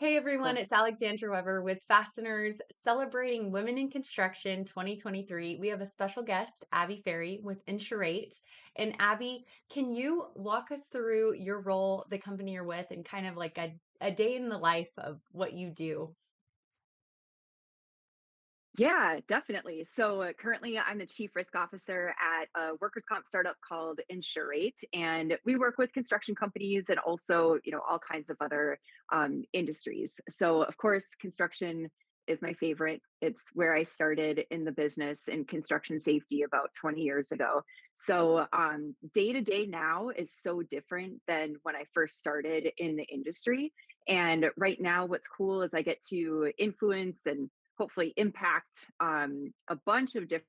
Hey everyone, Cool. it's Alexandra Weber with Fasteners celebrating Women in Construction 2023. We have a special guest, Abby Ferri with Insurate. And Abby, can you walk us through your role, the company you're with, and kind of like a day in the life of what you do? Yeah, definitely. Currently, I'm the chief risk officer at a workers' comp startup called Insurate, and we work with construction companies and also, all kinds of other industries. So, of course, construction is my favorite. It's where I started in the business in construction safety about 20 years ago. Day to day now is so different than when I first started in the industry. And right now, what's cool is I get to influence and hopefully impact a bunch of different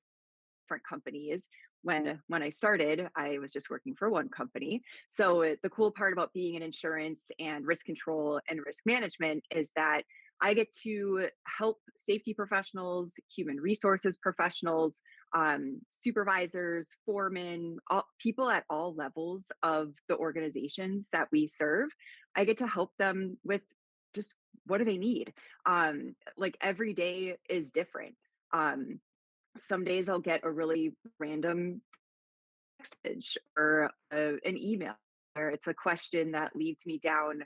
companies. When I started, I was just working for one company. The cool part about being in insurance and risk control and risk management is that I get to help safety professionals, human resources professionals, supervisors, foremen, people at all levels of the organizations that we serve. I get to help them with just what do they need. Like every day is different. Um, some days I'll get a really random message or an email where it's a question that leads me down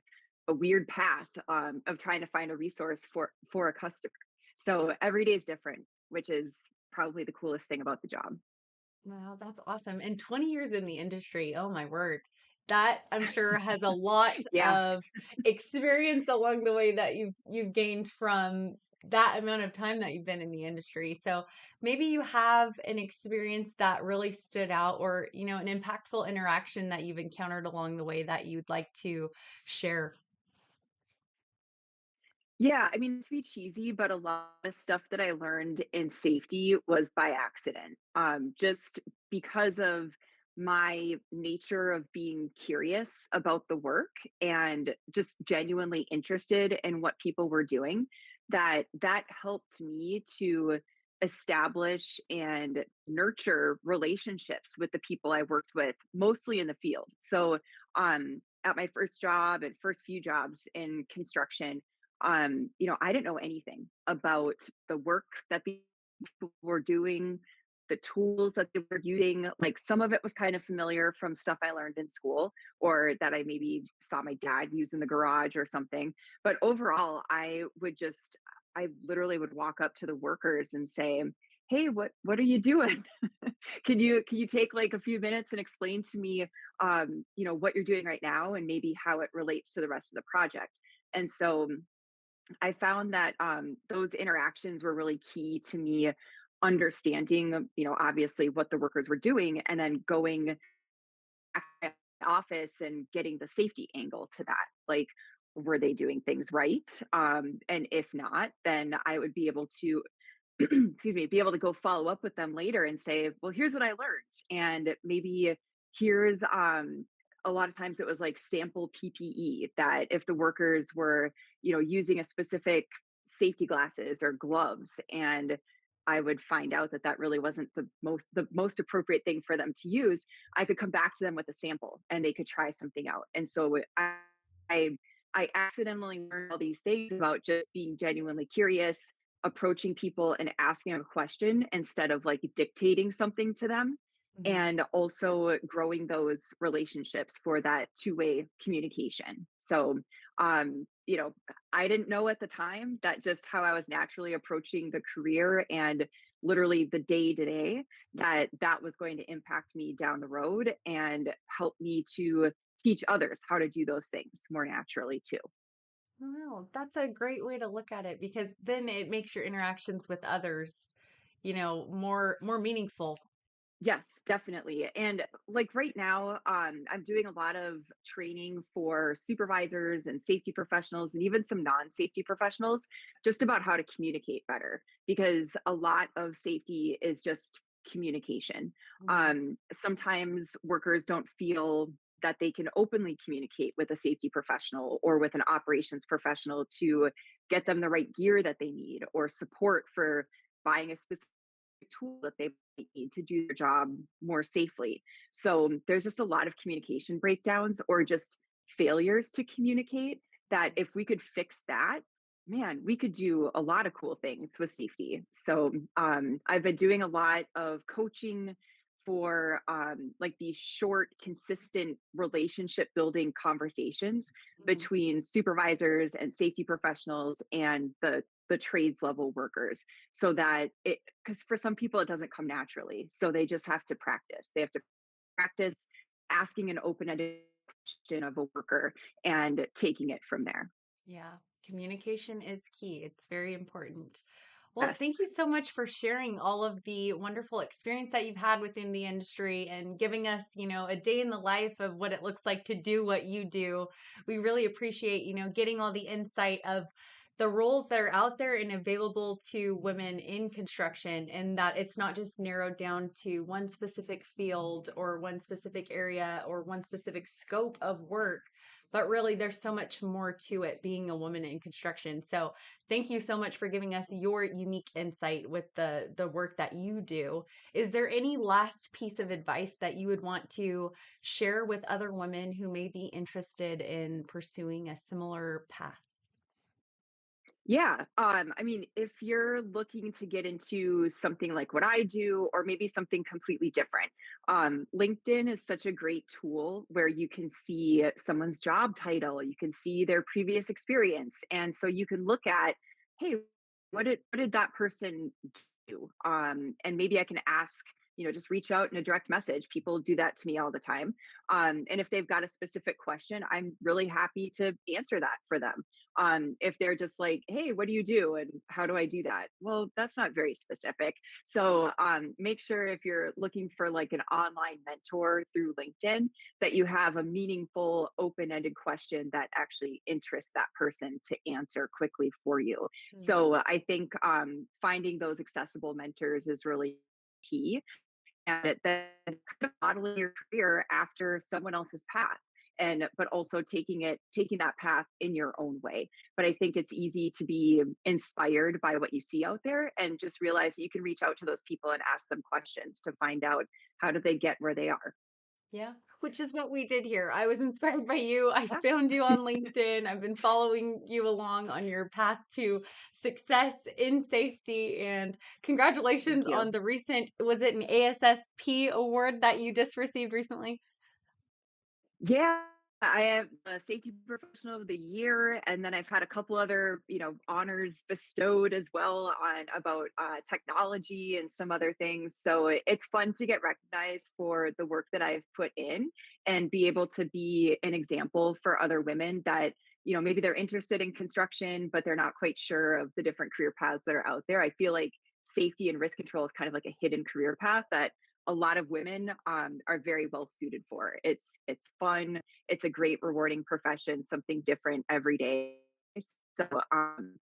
a weird path of trying to find a resource for a customer. So every day is different, which is probably the coolest thing about the job. Wow, that's awesome. And 20 years in the industry, oh my word. That I'm sure has a lot Yeah. of experience along the way that you've gained from that amount of time that you've been in the industry. So maybe you have an experience that really stood out or, an impactful interaction that you've encountered along the way that you'd like to share. Yeah, I mean, to be cheesy, but a lot of stuff that I learned in safety was by accident. Just because of my nature of being curious about the work and just genuinely interested in what people were doing, that helped me to establish and nurture relationships with the people I worked with, mostly in the field. At my first job and first few jobs in construction, I didn't know anything about the work that people were doing, the tools that they were using. Like some of it was kind of familiar from stuff I learned in school or that I maybe saw my dad use in the garage or something. But overall, I literally would walk up to the workers and say, "Hey, what are you doing? Can you take like a few minutes and explain to me what you're doing right now and maybe how it relates to the rest of the project?" And so I found that those interactions were really key to me understanding, obviously what the workers were doing, and then going back to the office and getting the safety angle to that. Like, were they doing things right? And if not, then I would be able to, excuse me, be able to go follow up with them later and say, well, here's what I learned. And maybe here's, a lot of times it was like sample PPE that if the workers were, using a specific safety glasses or gloves and I would find out that that really wasn't the most appropriate thing for them to use. I could come back to them with a sample and they could try something out. And so I I accidentally learned all these things about just being genuinely curious, approaching people and asking a question instead of like dictating something to them, Mhm. and also growing those relationships for that two-way communication. I didn't know at the time that just how I was naturally approaching the career and literally the day to day that was going to impact me down the road and help me to teach others how to do those things more naturally too. Wow, that's a great way to look at it because then it makes your interactions with others, more meaningful. Yes, definitely. And like right now, I'm doing a lot of training for supervisors and safety professionals and even some non-safety professionals just about how to communicate better because a lot of safety is just communication. Mhm. Sometimes workers don't feel that they can openly communicate with a safety professional or with an operations professional to get them the right gear that they need or support for buying a specific tool that they need to do their job more safely. So there's just a lot of communication breakdowns or just failures to communicate that if we could fix that, man, we could do a lot of cool things with safety. So I've been doing a lot of coaching for like these short, consistent relationship building conversations Mhm. between supervisors and safety professionals and the trades level workers, so that it, because for some people it doesn't come naturally, so they just have to practice. They have to practice asking an open-ended question of a worker and taking it from there. Yeah, communication is key. It's very important. Well, Yes. thank you so much for sharing all of the wonderful experience that you've had within the industry and giving us, a day in the life of what it looks like to do what you do. We really appreciate, getting all the insight of the roles that are out there and available to women in construction, and that it's not just narrowed down to one specific field or one specific area or one specific scope of work, but really there's so much more to it being a woman in construction. So, thank you so much for giving us your unique insight with the work that you do. Is there any last piece of advice that you would want to share with other women who may be interested in pursuing a similar path? Yeah. I mean, if you're looking to get into something like what I do, or maybe something completely different, LinkedIn is such a great tool where you can see someone's job title, you can see their previous experience. And so you can look at, hey, what did that person do? And maybe I can ask, just reach out in a direct message. People do that to me all the time. And if they've got a specific question, I'm really happy to answer that for them. If they're just like, hey, what do you do and how do I do that? Well, that's not very specific. So make sure if you're looking for like an online mentor through LinkedIn, that you have a meaningful, open ended question that actually interests that person to answer quickly for you. Mm. So I think finding those accessible mentors is really key, and then kind of modeling your career after someone else's path, and but also taking that path in your own way. But I think it's easy to be inspired by what you see out there, and just realize that you can reach out to those people and ask them questions to find out how did they get where they are. Yeah, which is what we did here. I was inspired by you. I Yeah. found you on LinkedIn. I've been following you along on your path to success in safety. And Thank congratulations on you. the recent, was it an ASSP award that you just received recently? Yeah, I am a safety professional of the year, and then I've had a couple other, honors bestowed as well on about technology and some other things. So it's fun to get recognized for the work that I've put in and be able to be an example for other women that, maybe they're interested in construction, but they're not quite sure of the different career paths that are out there. I feel like safety and risk control is kind of like a hidden career path that a lot of women are very well suited for. It's fun. It's a great rewarding profession. Something different every day. So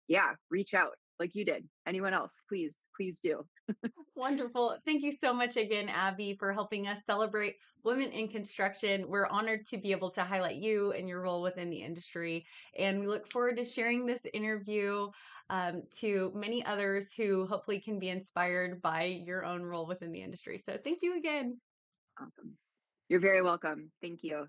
yeah, reach out like you did. Anyone else, please do. Wonderful. Thank you so much again, Abby, for helping us celebrate women in construction. We're honored to be able to highlight you and your role within the industry. And we look forward to sharing this interview to many others who hopefully can be inspired by your own role within the industry. So thank you again. Awesome. You're very welcome. Thank you.